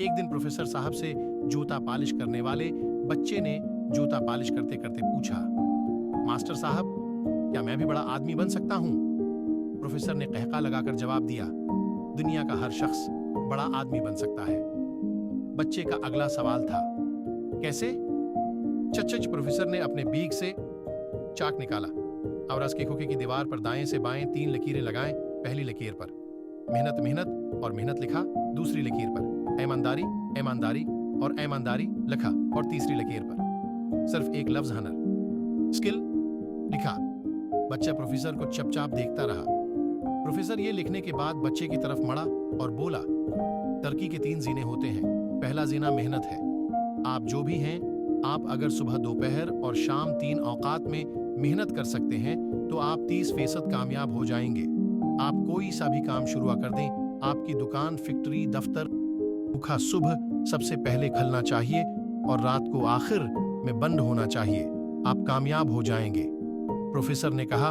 एक दिन प्रोफेसर साहब से जूता पॉलिश करने वाले बच्चे ने जूता पॉलिश करते करते पूछा, मास्टर साहब, क्या मैं भी बड़ा आदमी बन सकता हूँ? प्रोफेसर ने कहका लगाकर जवाब दिया, दुनिया का हर शख्स बड़ा आदमी बन सकता है। बच्चे का अगला सवाल था, कैसे? चच प्रोफेसर ने अपने बीक से चाक निकाला और उसके खोखे की दीवार पर दाएं से बाएं 3 लकीरें लगाएं। पहली लकीर पर मेहनत मेहनत और मेहनत लिखा, दूसरी लकीर पर ईमानदारी ईमानदारी और ईमानदारी लिखा और तीसरी लकीर पर सिर्फ एक लफ्ज हनर स्किल लिखा। बच्चा प्रोफेसर को चुपचाप देखता रहा। प्रोफेसर ये लिखने के बाद बच्चे की तरफ मुड़ा और बोला, तरक्की के 3 जीने होते हैं। पहला जीना मेहनत है। आप जो भी हैं, आप अगर सुबह दोपहर और शाम 3 औकात में मेहनत कर सकते हैं तो आप 30% कामयाब हो जाएंगे। आप कोई सा भी काम शुरू कर दें, आपकी दुकान, फैक्ट्री, दफ्तर, भूखा सुबह सबसे पहले खलना चाहिए और रात को आखिर में बंद होना चाहिए। आप कामयाब हो जाएंगे। प्रोफेसर ने कहा,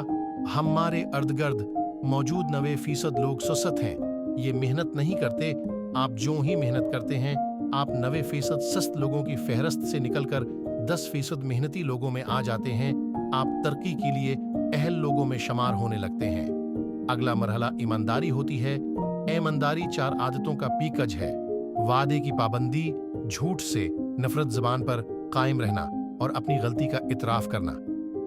हमारे अर्धगर्द मौजूद 90% लोग सुस्त हैं। ये मेहनत नहीं करते। आप जो ही मेहनत करते हैं, आप 90% सुस्त लोगों की फहरिस्त से निकलकर 10% मेहनती लोगों में आ जाते हैं। आप तरक्की के लिए अहल लोगों में शुमार होने लगते हैं। अगला मरहला ईमानदारी होती है। ईमानदारी 4 आदतों का पीकज है। वादे की पाबंदी, झूठ से नफरत, ज़बान पर कायम रहना और अपनी गलती का इतराफ करना।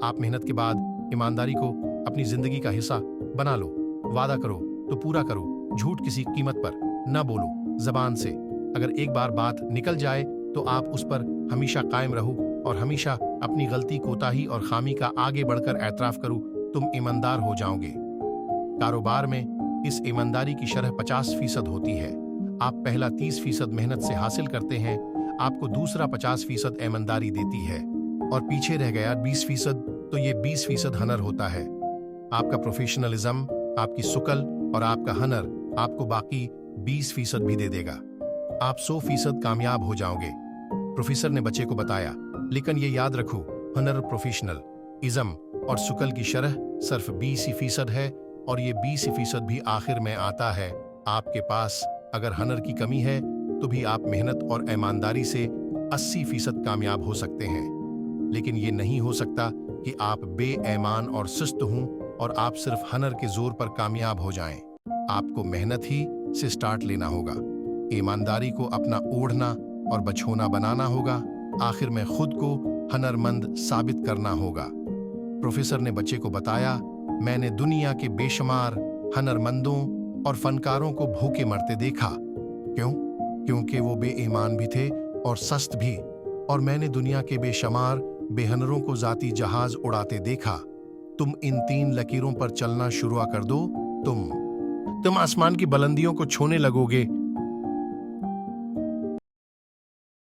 आप मेहनत के बाद ईमानदारी को अपनी जिंदगी का हिस्सा बना लो। वादा करो तो पूरा करो। झूठ किसी कीमत पर न बोलो। ज़बान से अगर एक बार बात निकल जाए तो आप उस पर हमेशा कायम रहो और हमेशा अपनी गलती, कोताही और खामी का आगे बढ़कर एतराफ़ करो। तुम ईमानदार हो जाओगे। कारोबार में इस ईमानदारी की शरह 50% होती है। आप पहला 30% मेहनत से हासिल करते हैं, आपको दूसरा 50% ईमानदारी देती है और पीछे रह गया 20%, तो ये 20% हनर होता है। आपका प्रोफेशनलिज्म, आपकी सुकल और आपका हनर आपको बाकी 20% भी दे देगा। आप 100% कामयाब हो जाओगे। प्रोफेसर ने बच्चे को बताया, लेकिन ये याद रखो, हनर, प्रोफेशनल इज्म और सुकल की शरह सिर्फ 20% है और ये 20% भी आखिर में आता है। आपके पास अगर हनर की कमी है तो भी आप मेहनत और ईमानदारी से 80% कामयाब हो सकते हैं। लेकिन ये नहीं हो सकता कि आप बेईमान और सुस्त हों और आप सिर्फ हनर के जोर पर कामयाब हो जाएं। आपको मेहनत ही से स्टार्ट लेना होगा। ईमानदारी को अपना ओढ़ना और बछोना बनाना होगा। आखिर में खुद को हनरमंद साबित करना होगा। प्रोफेसर ने बच्चे को बताया, मैंने दुनिया के बेशुमार हनरमंदों और फनकारों को भूखे मरते देखा। क्यों? क्योंकि वो बेईमान भी थे और सस्त भी। और मैंने दुनिया के बेशुमार बेहनरों को जाती जहाज उड़ाते देखा। तुम इन 3 लकीरों पर चलना शुरू कर दो। तुम आसमान की बुलंदियों को छूने लगोगे